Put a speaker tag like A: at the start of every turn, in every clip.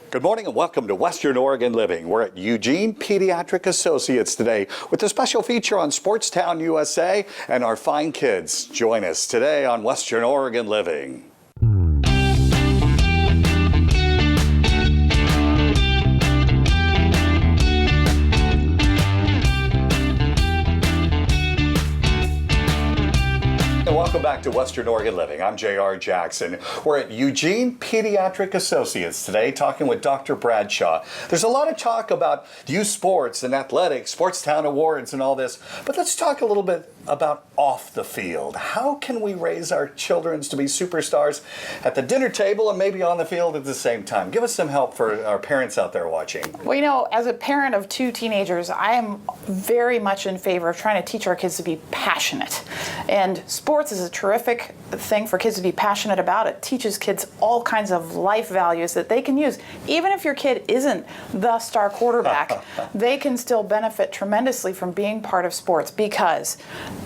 A: Good morning and welcome to Western Oregon Living. We're at Eugene Pediatric Associates today with a special feature on Sportstown USA, and our fine kids join us today on Western Oregon Living. Welcome back to Western Oregon Living. I'm J.R. Jackson. We're at Eugene Pediatric Associates today talking with Dr. Bradshaw. There's a lot of talk about youth sports and athletics, Sportstown Awards and all this, but let's talk a little bit about off the field. How can we raise our children to be superstars at the dinner table and maybe on the field at the same time? Give us some help for our parents out there watching.
B: Well, you know, as a parent of two teenagers, I am very much in favor of trying to teach our kids to be passionate. And sports is a terrific thing for kids to be passionate about. It teaches kids all kinds of life values that they can use. Even if your kid isn't the star quarterback, they can still benefit tremendously from being part of sports because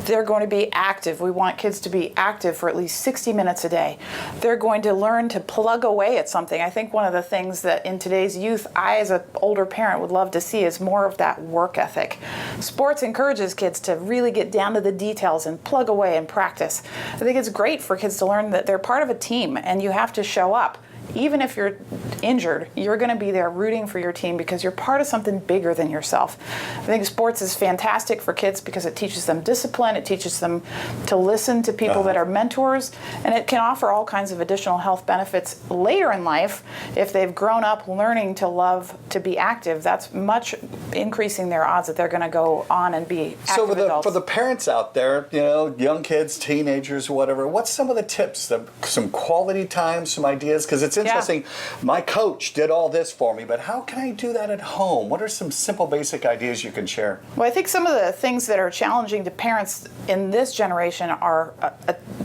B: they're going to be active. We want kids to be active for at least 60 minutes a day. They're going to learn to plug away at something. I think one of the things that in today's youth, I as an older parent would love to see is more of that work ethic. Sports encourages kids to really get down to the details and plug away and practice. I think it's great for kids to learn that they're part of a team and you have to show up. Even if you're injured, you're going to be there rooting for your team because you're part of something bigger than yourself. I think sports is fantastic for kids because it teaches them discipline, it teaches them to listen to people that are mentors, and it can offer all kinds of additional health benefits later in life if they've grown up learning to love to be active. That's much increasing their odds that they're going to go on and be active adults.
A: For the parents out there, you know, young kids, teenagers, whatever, what's some of the tips, some quality time, some ideas? Because it's interesting. My coach did all this for me, but how can I do that at home? What are some simple, basic ideas you can share?
B: Well, I think some of the things that are challenging to parents in this generation are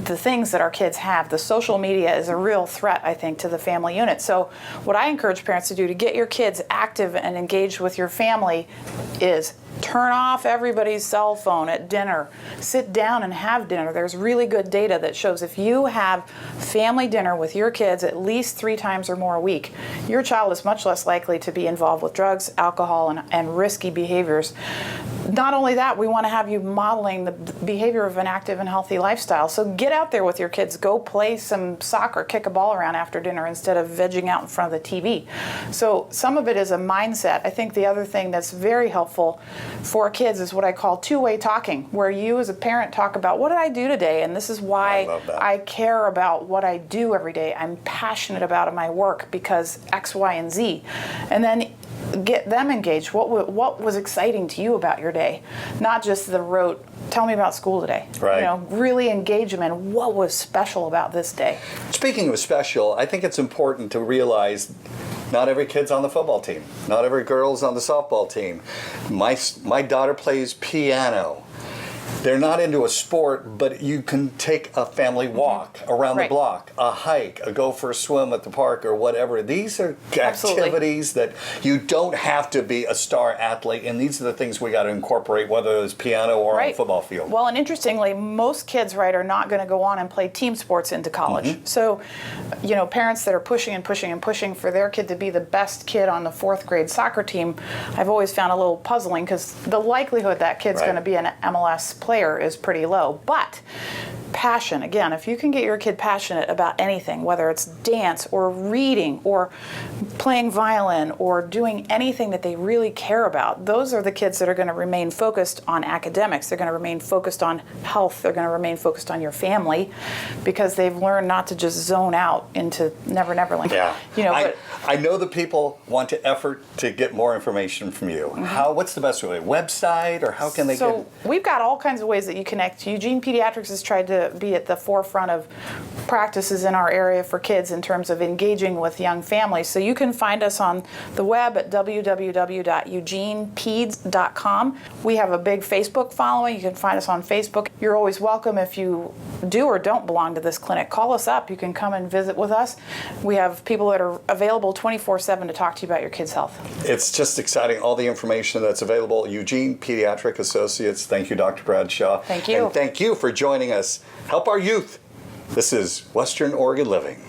B: the things that our kids have. The social media is a real threat, I think, to the family unit. So what I encourage parents to do to get your kids active and engaged with your family is turn off everybody's cell phone at dinner. Sit down and have dinner. There's really good data that shows if you have family dinner with your kids at least 3 times or more a week, your child is much less likely to be involved with drugs, alcohol, and risky behaviors. Not only that, we want to have you modeling the behavior of an active and healthy lifestyle. So get out there with your kids. Go play some soccer, kick a ball around after dinner instead of vegging out in front of the TV. So some of it is a mindset. I think the other thing that's very helpful for kids is what I call two-way talking, where you as a parent talk about what did I do today, and this is why I care about what I do every day. I'm passionate about my work because X, Y, and Z. And then get them engaged. What was exciting to you about your day? Not just the rote, tell me about school today.
A: Right.
B: You know, really engage them in what was special about this day.
A: Speaking of special, I think it's important to realize not every kid's on the football team. Not every girl's on the softball team. My daughter plays piano. They're not into a sport, but you can take a family walk around the block, a hike, a go for a swim at the park or whatever. These are activities that you don't have to be a star athlete, and these are the things we got to incorporate, whether it's piano or on the football field.
B: Well, and interestingly, most kids, are not going to go on and play team sports into college. So, you know, parents that are pushing and pushing and pushing for their kid to be the best kid on the 4th grade soccer team, I've always found a little puzzling because the likelihood that kid's going to be an MLS player is pretty low. But passion, again, if you can get your kid passionate about anything, whether it's dance or reading or playing violin or doing anything that they really care about, those are the kids that are going to remain focused on academics. They're going to remain focused on health. They're going to remain focused on your family because they've learned not to just zone out into Never Neverland.
A: Yeah.
B: You know,
A: I know the people want to effort to get more information from you. What's the best way? Website, or how can they get?
B: We've got all kinds of ways that you connect. Eugene Pediatrics has tried to be at the forefront of practices in our area for kids in terms of engaging with young families. So you can find us on the web at www.eugenepeds.com. We have a big Facebook following. You can find us on Facebook. You're always welcome if you do or don't belong to this clinic. Call us up. You can come and visit with us. We have people that are available 24/7 to talk to you about your kids' health.
A: It's just exciting, all the information that's available at Eugene Pediatric Associates. Thank you, Dr. Bradshaw.
B: Thank you.
A: And thank you for joining us. Help our youth. This is Western Oregon Living.